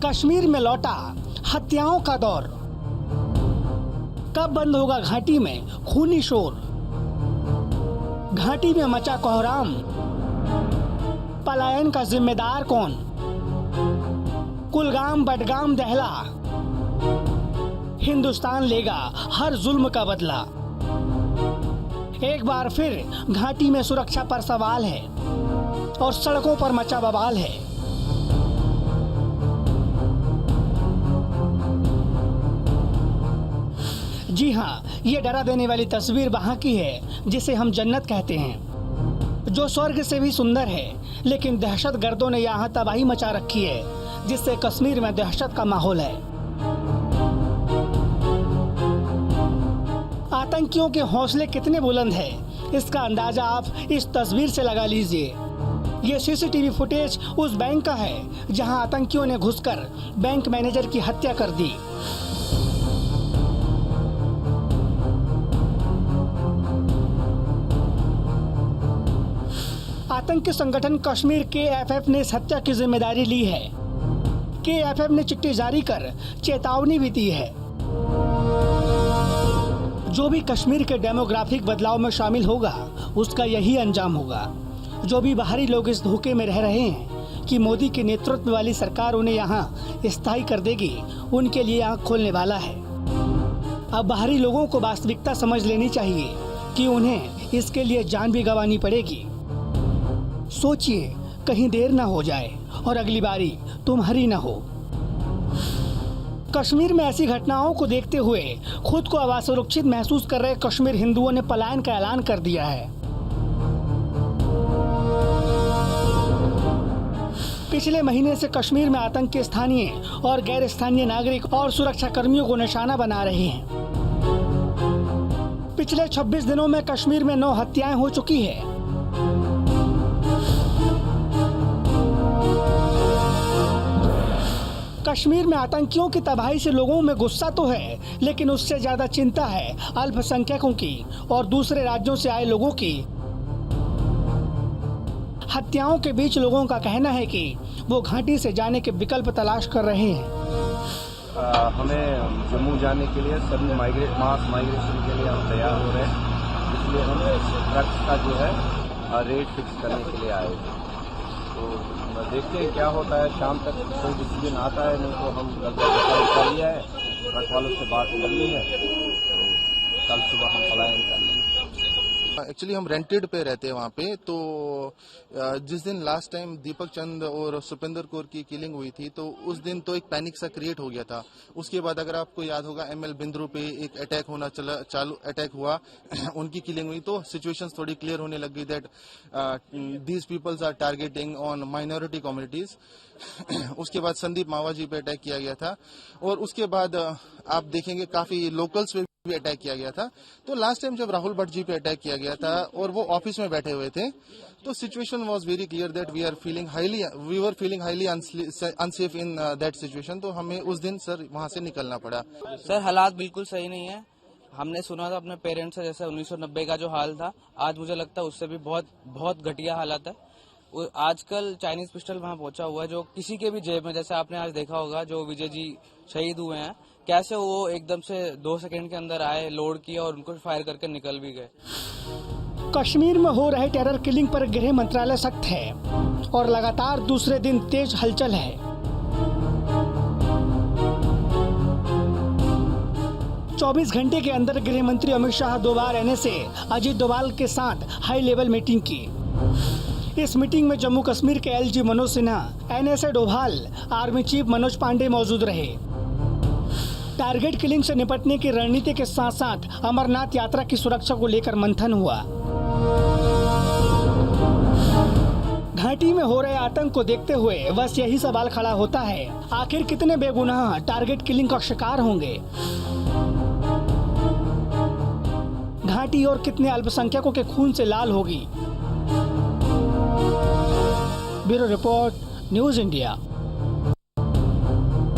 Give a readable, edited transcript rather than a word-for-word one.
कश्मीर में लौटा हत्याओं का दौर। कब बंद होगा घाटी में खूनी शोर? घाटी में मचा कोहराम, पलायन का जिम्मेदार कौन? कुलगाम, बडगाम, दहला, हिंदुस्तान लेगा हर जुल्म का बदला। एक बार फिर घाटी में सुरक्षा पर सवाल है और सड़कों पर मचा बवाल है। जी हाँ, ये डरा देने वाली तस्वीर वहाँ की है जिसे हम जन्नत कहते हैं, जो स्वर्ग से भी सुंदर है। लेकिन दहशतगर्दों ने यहाँ तबाही मचा रखी है, जिससे कश्मीर में दहशत का माहौल है। आतंकियों के हौसले कितने बुलंद हैं, इसका अंदाजा आप इस तस्वीर से लगा लीजिए। ये सीसीटीवी फुटेज उस बैंक का है जहां आतंकियों ने घुसकर बैंक मैनेजर की हत्या कर दी। आतंकी संगठन कश्मीर KFF ने इस हत्या की जिम्मेदारी ली है। KFF ने चिट्ठी जारी कर चेतावनी भी दी है। जो भी कश्मीर के डेमोग्राफिक बदलाव में शामिल होगा, उसका यही अंजाम होगा। जो भी बाहरी लोग इस धोखे में रह रहे हैं कि मोदी के नेतृत्व वाली सरकार उन्हें यहाँ स्थायी कर देगी, उनके लिए आँख खोलने वाला है। अब बाहरी लोगों को वास्तविकता समझ लेनी चाहिए कि उन्हें इसके लिए जान भी गंवानी पड़ेगी। सोचिए, कहीं देर ना हो जाए और अगली बारी तुम्हारी ना हो। कश्मीर में ऐसी घटनाओं को देखते हुए खुद को असुरक्षित महसूस कर रहे कश्मीर हिंदुओं ने पलायन का ऐलान कर दिया है। पिछले महीने से कश्मीर में आतंक के स्थानीय और गैर स्थानीय नागरिक और सुरक्षा कर्मियों को निशाना बना रहे हैं। पिछले 26 दिनों में कश्मीर में 9 हत्याएं हो चुकी है। कश्मीर में आतंकियों की तबाही से लोगों में गुस्सा तो है, लेकिन उससे ज्यादा चिंता है अल्पसंख्यकों की और दूसरे राज्यों से आए लोगों की। हत्याओं के बीच लोगों का कहना है कि वो घाटी से जाने के विकल्प तलाश कर रहे हैं। हमें जम्मू जाने के लिए सभी मास माइग्रेशन के लिए हम तैयार हो रहे हैं, इसलिए हम ट्रक्स का जो है रेट फिक्स करने के लिए आए हैं। तो देखते हैं क्या होता है, शाम तक कोई डिसीजन आता है, नहीं तो हम कर लिया है, ट्रक वालों से बात कर ली है, तो कल सुबह हम पलायन कर लेंगे। एक्चुअली हम रेंटेड पे रहते हैं वहाँ पे। तो जिस दिन लास्ट टाइम दीपक चंद और सुपेंद्र कौर की किलिंग हुई थी, तो उस दिन तो एक पैनिक सा क्रिएट हो गया था। उसके बाद अगर आपको याद होगा, ML बिंद्रू पे एक अटैक होना अटैक हुआ उनकी किलिंग हुई, तो सिचुएशंस थोड़ी क्लियर होने लग गई that these peoples are targeting on minority communities. उसके बाद संदीप मावा जी पे अटैक किया गया था, और उसके बाद आप देखेंगे काफी लोकल्स पे भी अटैक किया गया था। तो लास्ट टाइम जब राहुल भट्ट जी पे अटैक किया गया था और वो ऑफिस में बैठे हुए थे, तो situation was very clear that we were feeling highly unsafe in that situation. तो हमें उस दिन सर वहां से निकलना पड़ा। सर हालात बिल्कुल सही नहीं है। हमने सुना था अपने पेरेंट्स से, जैसे 1990 का जो हाल था, आज मुझे लगता है उससे भी बहुत घटिया हालात है। आजकल चाइनीज पिस्टल वहां पहुंचा हुआ है, जो किसी के भी जेब में, जैसे आपने आज देखा होगा जो विजय जी शहीद हुए हैं, कैसे वो एकदम से 2 सेकंड के अंदर आए, लोड किया और उनको फायर करके निकल भी गए। कश्मीर में हो रहे टेरर किलिंग पर गृह मंत्रालय सख्त है और लगातार दूसरे दिन तेज हलचल है। चौबीस घंटे के अंदर गृह मंत्री अमित शाह 2 बार NSA अजीत डोभाल के साथ हाई लेवल मीटिंग की। इस मीटिंग में जम्मू कश्मीर के LG Manoj Sinha, NSA Doval, army chief Manoj Pande मौजूद रहे। टारगेट किलिंग से निपटने की रणनीति के साथ साथ अमरनाथ यात्रा की सुरक्षा को लेकर मंथन हुआ। घाटी में हो रहे आतंक को देखते हुए बस यही सवाल खड़ा होता है, आखिर कितने बेगुनाह टारगेट किलिंग का शिकार होंगे? घाटी और कितने अल्पसंख्यकों के खून से लाल होगी? Bureau report, news India.